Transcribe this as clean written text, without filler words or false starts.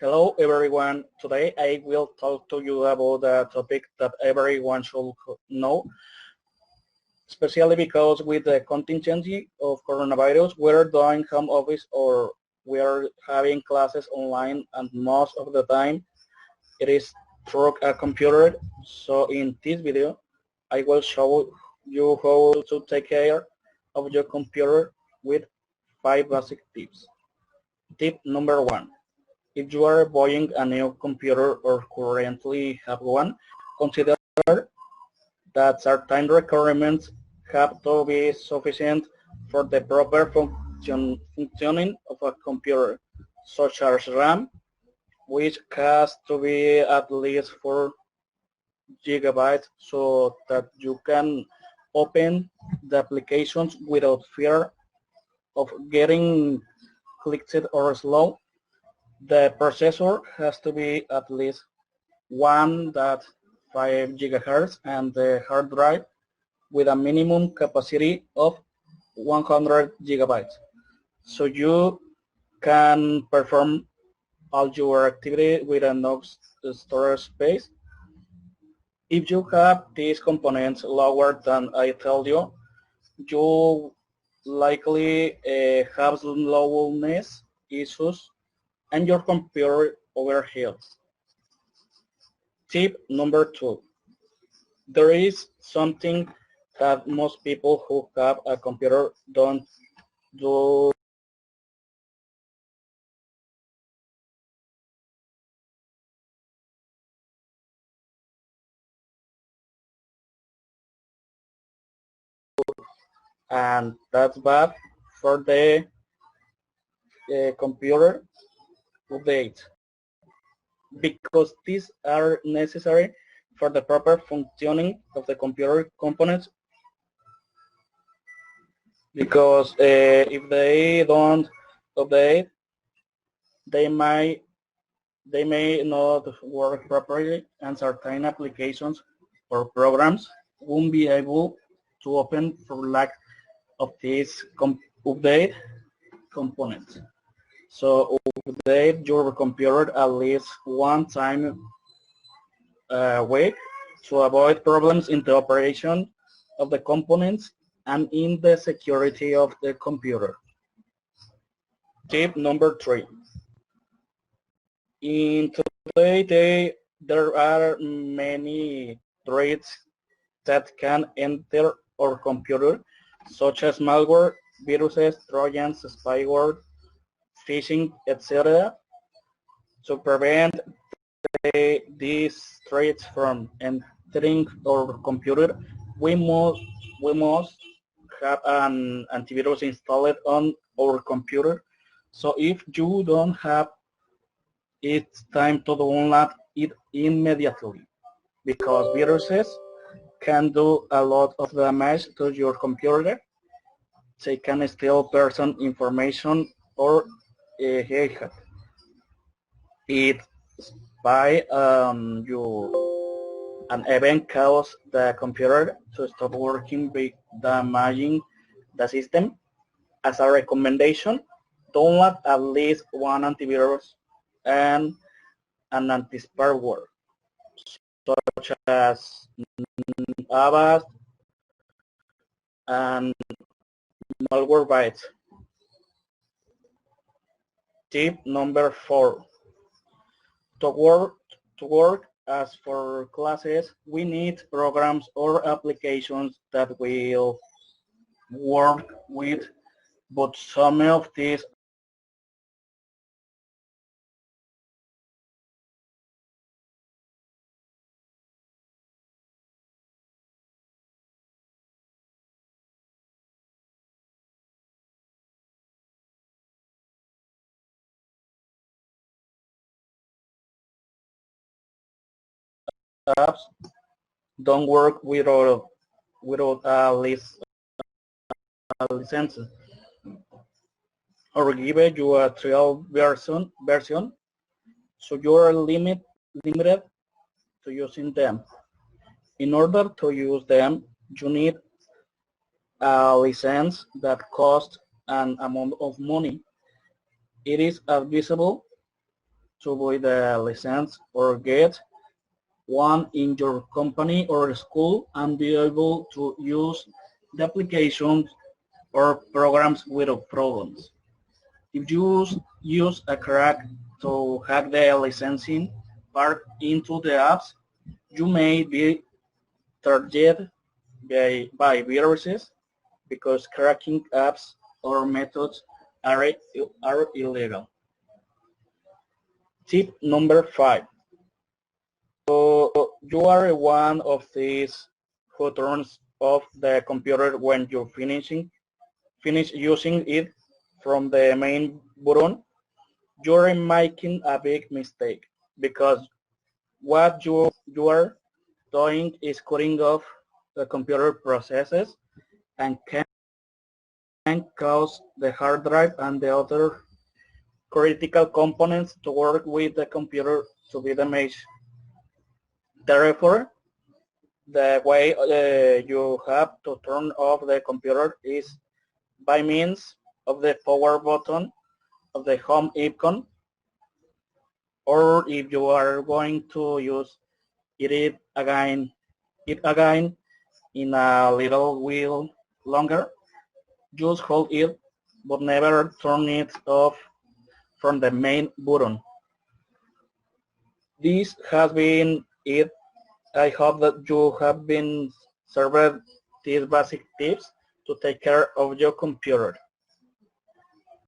Hello everyone. Today I will talk to you about a topic that everyone should know, especially because with the contingency of coronavirus, we're doing home office or we're having classes online, and most of the time it is through a computer. So in this video, I will show you how to take care of your computer with 5 basic tips. Tip number 1. If you are buying a new computer or currently have one, consider that certain requirements have to be sufficient for the proper functioning of a computer, such as RAM, which has to be at least 4 gigabytes so that you can open the applications without fear of getting clicked or slow. The processor has to be at least 1.5 gigahertz and the hard drive with a minimum capacity of 100 gigabytes. So you can perform all your activity with enough storage space. If you have these components lower than I told you, you likely have slowness issues and your computer overheats. Tip number 2. There is something that most people who have a computer don't do, and that's bad for the computer update, because these are necessary for the proper functioning of the computer components, because if they don't update, they may not work properly, and certain applications or programs won't be able to open for lack of this update component. So update your computer at least one time a week to avoid problems in the operation of the components and in the security of the computer. Tip number 3. In today's day, there are many threats that can enter our computer, such as malware, viruses, trojans, spyware, phishing, etc. To prevent these threats from entering our computer, we must have an antivirus installed on our computer. So if you don't have, it's time to download it immediately, because viruses can do a lot of damage to your computer. They can steal person information or hack it by an event cause the computer to stop working by damaging the system. As a recommendation, download at least one antivirus and an anti-spyware, such as Avast and Malwarebytes. Tip number 4. To work as for classes, we need programs or applications that will work with, but some of these apps don't work without a license or give you a trial version, so you are limited to using them. In order to use them, you need a license that costs an amount of money. It is advisable to buy the license or get one in your company or school and be able to use the applications or programs without problems. If you use a crack to hack the licensing part into the apps, you may be targeted by viruses because cracking apps or methods are illegal. Tip number 5. So you are one of these who turns off the computer when you finish using it from the main button. You're making a big mistake because what you are doing is cutting off the computer processes and can cause the hard drive and the other critical components to work with the computer to be damaged. Therefore, the way you have to turn off the computer is by means of the power button of the home icon, or if you are going to use it again in a little while longer, just hold it but never turn it off from the main button. This has been it. I hope that you have been served these basic tips to take care of your computer.